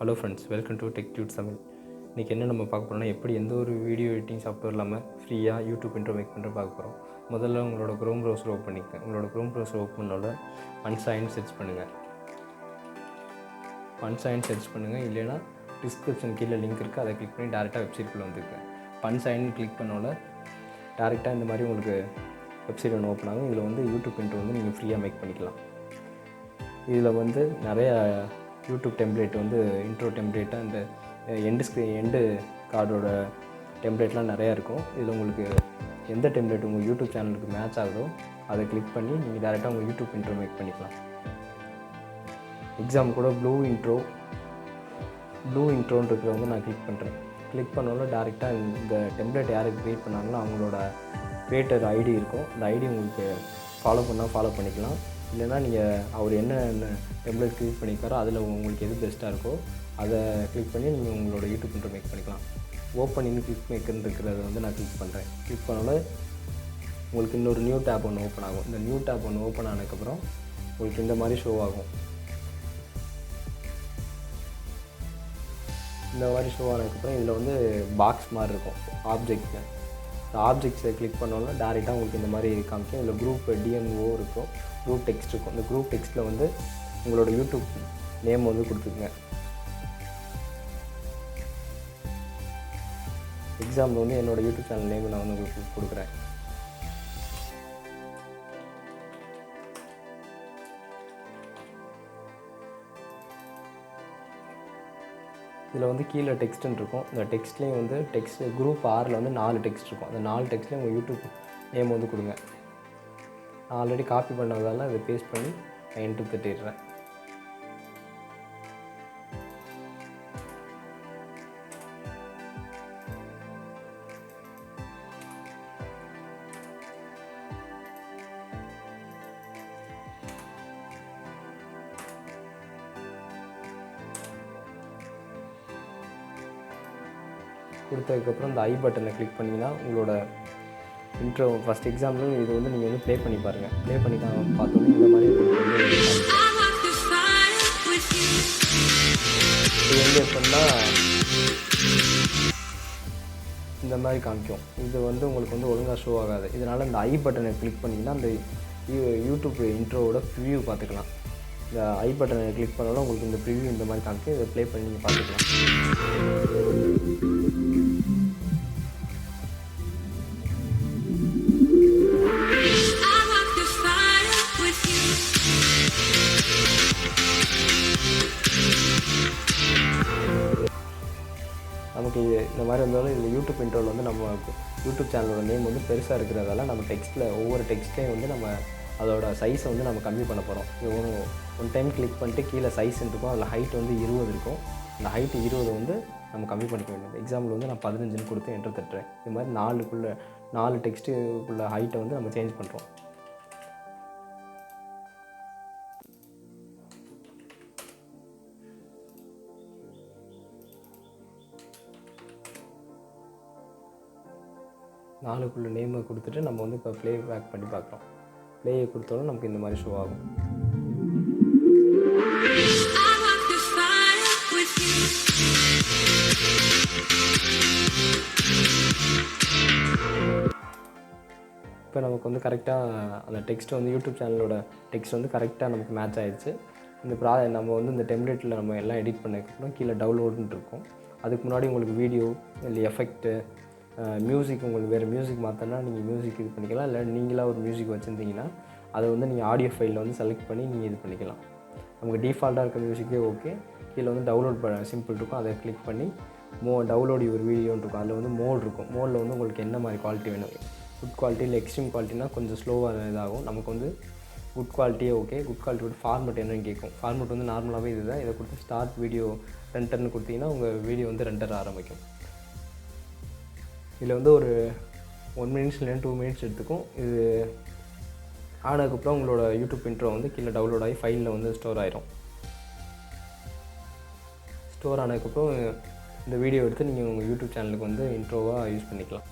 Hello friends, welcome to tech Dude Tamil. இன்றைக்கி என்ன நம்ம பார்க்க போகிறோம்னா, எப்படி எந்த ஒரு வீடியோ எடிட்டிங் சாஃப்ட்வேர் இல்லாமல் ஃப்ரீயாக யூடியூப் இன்ட்ரோ மேக் பண்ணுற பார்க்க போகிறோம். முதல்ல உங்களோட க்ரோம் ப்ரௌசர் ஓப்பன் பண்ணிக்க. உங்களோட க்ரோம் ப்ரௌசர் ஓப்பன் பண்ணோட panzoid சர்ச் பண்ணுங்கள். panzoid சர்ச் பண்ணுங்கள். இல்லைனா டிஸ்கிரிப்ஷன் கீழே லிங்க் இருக்குது, அதை கிளிக் பண்ணி டேரெக்டாக வெப்சைட்குள்ளே வந்துருக்கேன். panzoid கிளிக் பண்ணோட டேரெக்டாக இந்த மாதிரி உங்களுக்கு வெப்சைட் ஒன்று ஓப்பன் ஆகும். இதில் வந்து யூடியூப் இன்ட்ரோ வந்து நீங்கள் ஃப்ரீயாக மேக் பண்ணிக்கலாம். இதில் வந்து நிறையா யூடியூப் டெம்ப்ளேட் வந்து இன்ட்ரோ டெம்ப்ளேட்டாக இந்த எண்டு கார்டோட டெம்ப்ளேட்லாம் நிறையா இருக்கும். இதில் உங்களுக்கு எந்த டெம்ப்ளேட் உங்கள் யூடியூப் சேனலுக்கு மேட்ச் ஆகுதோ அதை கிளிக் பண்ணி நீங்கள் டேரெக்டாக உங்கள் யூடியூப் இன்ட்ரோ மேக் பண்ணிக்கலாம். எக்ஸாம் கூட ப்ளூ இன்ட்ரோன்னு இருக்கிறத வந்து நான் கிளிக் பண்ணுறேன். கிளிக் பண்ணோன்னா டேரெக்டாக இந்த டெம்ப்ளேட் யாருக்கு க்ரியேட் பண்ணாங்களோ அவங்களோட க்ரியேட்டர் ஐடி இருக்கும். அந்த ஐடி உங்களுக்கு ஃபாலோ பண்ணிக்கலாம். இல்லைனா நீங்கள் அவர் என்ன டெம்ப்ளேட் க்ரியேட் பண்ணிக்காரோ அதில் உங்களுக்கு எது பெஸ்ட்டாக இருக்கோ அதை கிளிக் பண்ணி நீங்கள் உங்களோட யூடியூப் இன்ட்ரோ மேக் பண்ணிக்கலாம். ஓப்பன் இன் கிளிக் மேக்கர்னு இருக்கிறத வந்து நான் கிளிக் பண்ணுறேன். கிளிக் பண்ணோட உங்களுக்கு இன்னொரு நியூ டேப் ஒன்று ஓப்பன் ஆகும். இந்த நியூ டேப் ஒன்று ஓப்பன் ஆனதுக்கப்புறம் உங்களுக்கு இந்த மாதிரி ஷோ ஆகும். இந்த மாதிரி ஷோ ஆனதுக்கப்புறம் இதில் வந்து பாக்ஸ் மாதிரி இருக்கும் ஆப்ஜெக்டில். இந்த ஆப்ஜெக்ட்ஸை கிளிக் பண்ணோன்னா டேரெக்டாக உங்களுக்கு இந்த மாதிரி காமிக்கும். இதில் குரூப் டிஎன்ஓ இருக்கும், குரூப் டெக்ஸ்ட் இருக்கும். இந்த குரூப் டெக்ஸ்ட்டில் வந்து உங்களோட யூடியூப் நேம் வந்து கொடுத்துக்குங்க. எக்ஸாம்பிள் வந்து என்னோடய யூடியூப் சேனல் நேம் நான் வந்து உங்களுக்கு கொடுக்குறேன். இதில் வந்து கீழே டெக்ஸ்ட்டுன்னு இருக்கும். இந்த டெக்ஸ்ட்லேயும் வந்து குரூப் 6ல் வந்து 4 டெக்ஸ்ட் இருக்கும். அந்த 4 டெக்ஸ்ட்லேயும் உங்கள் யூடியூப் நேம் வந்து கொடுங்க. நான் ஆல்ரெடி காப்பி பண்ணதால் இதை பேஸ்ட் பண்ணி நான் என்ட்ரு தட்டிடுறேன். கொடுத்ததுக்கப்புறம் இந்த ஐ பட்டனை கிளிக் பண்ணிங்கன்னா உங்களோட இன்ட்ரோ ஃபஸ்ட் எக்ஸாம்பிள் இது வந்து நீங்கள் வந்து ப்ளே பண்ணி பாருங்கள். ப்ளே பண்ணி பார்த்தோன்னே இந்த மாதிரி உங்களுக்கு வந்து இது வந்து எப்படின்னா இந்த மாதிரி காமிக்கும். இது வந்து உங்களுக்கு வந்து ஒழுங்காக ஷோ ஆகாது. இதனால் இந்த ஐ பட்டனை கிளிக் பண்ணிங்கன்னா அந்த யூடியூப் இன்ட்ரோவோட ப்ரிவ்யூ பார்த்துக்கலாம். இந்த ஐ பட்டனை கிளிக் பண்ணாலும் உங்களுக்கு இந்த ப்ரிவ்யூ இந்த மாதிரி காமிக்கும். இதை ப்ளே பண்ணி நீங்கள் பார்த்துக்கலாம். நமக்கு இந்த மாதிரி இருந்தாலும் இதில் யூடியூப் இன்ட்ரோவில் வந்து நம்ம யூடியூப் சேனலோட நேம் வந்து பெருசாக இருக்கிறதால நம்ம ஒவ்வொரு டெக்ஸ்ட்லேயும் வந்து நம்ம அதோட சைஸை வந்து நம்ம கம்மி பண்ண போகிறோம். இது ஒன் டைம் கிளிக் பண்ணிட்டு கீழே சைஸ் இருக்கும். அதில் ஹைட் வந்து 20 இருக்கும். அந்த ஹைட்டு 20 வந்து நம்ம கம்மி பண்ணிக்க வேண்டியது. எக்ஸாம்பிள் வந்து நான் 15ன்னு கொடுத்து என்ட்ரு தட்டுறேன். இது மாதிரி 4 டெக்ஸ்ட்டுக்குள்ள ஹைட்டை வந்து நம்ம சேஞ்ச் பண்ணுறோம். நாலுக்குள்ள நேமை கொடுத்துட்டு நம்ம வந்து இப்போ ப்ளே பேக் பண்ணி பார்க்குறோம். ப்ளேயை கொடுத்தோன்னா நமக்கு இந்த மாதிரி ஷோ ஆகும். இப்போ நமக்கு வந்து கரெக்டாக அந்த டெக்ஸ்ட் வந்து யூடியூப் சேனலோட டெக்ஸ்ட் வந்து கரெக்டாக நமக்கு மேட்ச் ஆகிடுச்சு. நம்ம வந்து இந்த டெம்ப்ளேட்டில் நம்ம எல்லாம் எடிட் பண்ணதுக்கப்புறம் கீழே டவுன்லோடுன்னு இருக்கும். அதுக்கு முன்னாடி உங்களுக்கு வீடியோ இல்லை எஃபெக்ட்டு மியூசிக் உங்களுக்கு வேறு மியூசிக் மாற்றினா நீங்கள் மியூசிக் இது பண்ணிக்கலாம். இல்லை நீங்களாக ஒரு மியூசிக் வச்சுருந்தீங்கன்னா அதை வந்து நீங்கள் ஆடியோ ஃபைலில் வந்து செலக்ட் பண்ணி நீங்கள் இது பண்ணிக்கலாம். நமக்கு டிஃபால்ட்டாக இருக்க மியூசிக்கே ஓகே. கீழே வந்து டவுன்லோட் சிம்பிள் இருக்கும். அதை கிளிக் பண்ணி டவுன்லோட் ஒரு வீடியோன்னு இருக்கும். அதில் வந்து மோட் இருக்கும். மோடில் வந்து உங்களுக்கு என்ன மாதிரி குவாலிட்டி வேணும், குட் குவாலிட்டி இல்லை எக்ஸ்ட்ரீம் குவாலிட்டினா கொஞ்சம் ஸ்லோவாக இதாகும். நமக்கு வந்து குட் குவாலிட்டியே ஓகே. குட் குவாலிட்டி விட்டு ஃபார்மெட் என்னன்னு கேட்கும். ஃபார்மெட் வந்து நார்மலாகவே இது தான். இதை கொடுத்து ஸ்டார்ட் வீடியோ ரெண்டர்னு கொடுத்தீங்கன்னா உங்கள் வீடியோ வந்து ரெண்டர் ஆரம்பிக்கும். இதில் வந்து ஒரு 1 மினிட்ஸ் இல்லைன்னா 2 மினிட்ஸ் எடுத்துக்கும். இது ஆனதுக்கப்புறம் உங்களோட யூடியூப் இன்ட்ரோ வந்து கீழே டவுன்லோட் ஆகி ஃபைலில் வந்து ஸ்டோர் ஆயிரும். ஸ்டோர் ஆனதுக்கப்புறம் இந்த வீடியோ எடுத்து நீங்கள் உங்கள் யூடியூப் சேனலுக்கு வந்து இன்ட்ரோவாக யூஸ் பண்ணிக்கலாம்.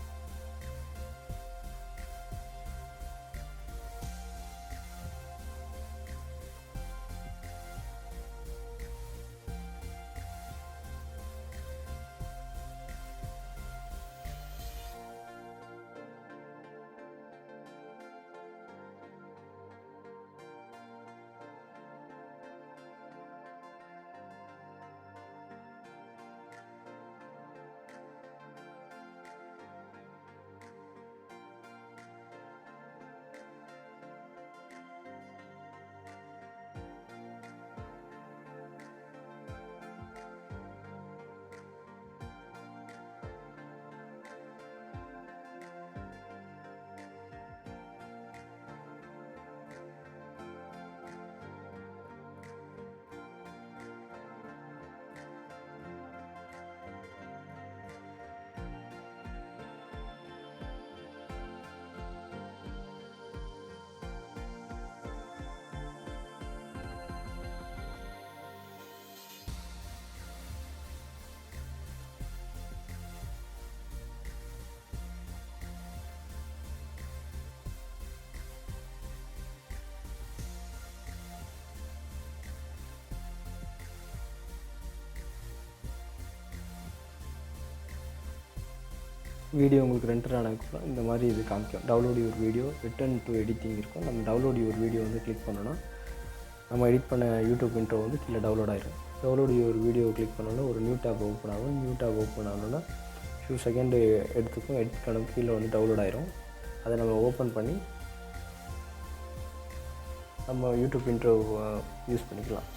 வீடியோ உங்களுக்கு ரெண்டர் ஆனதுக்கப்புறம் இந்த மாதிரி இது காமிக்கும். Download your video return to editing இருக்கும். நம்ம டவுன்லோட் யுவர் வீடியோ வந்து கிளிக் பண்ணோன்னா நம்ம எடிட் பண்ண யூடியூப் இன்ட்ரோ வந்து கீழே டவுன்லோட் ஆயிடும். டவுன்லோட் யுவர் வீடியோ கிளிக் பண்ணோன்னா ஒரு நியூ டேப் ஓப்பன் ஆகும். நியூ டேப் ஓப்பன் ஆனோன்னா ஃபியூ செகண்டு எடுத்துக்கும். எடிட் பண்ண கீழே வந்து டவுன்லோட் ஆயிரும். அதை நம்ம ஓப்பன் பண்ணி நம்ம யூடியூப் இன்ட்ரோ யூஸ் பண்ணிக்கலாம்.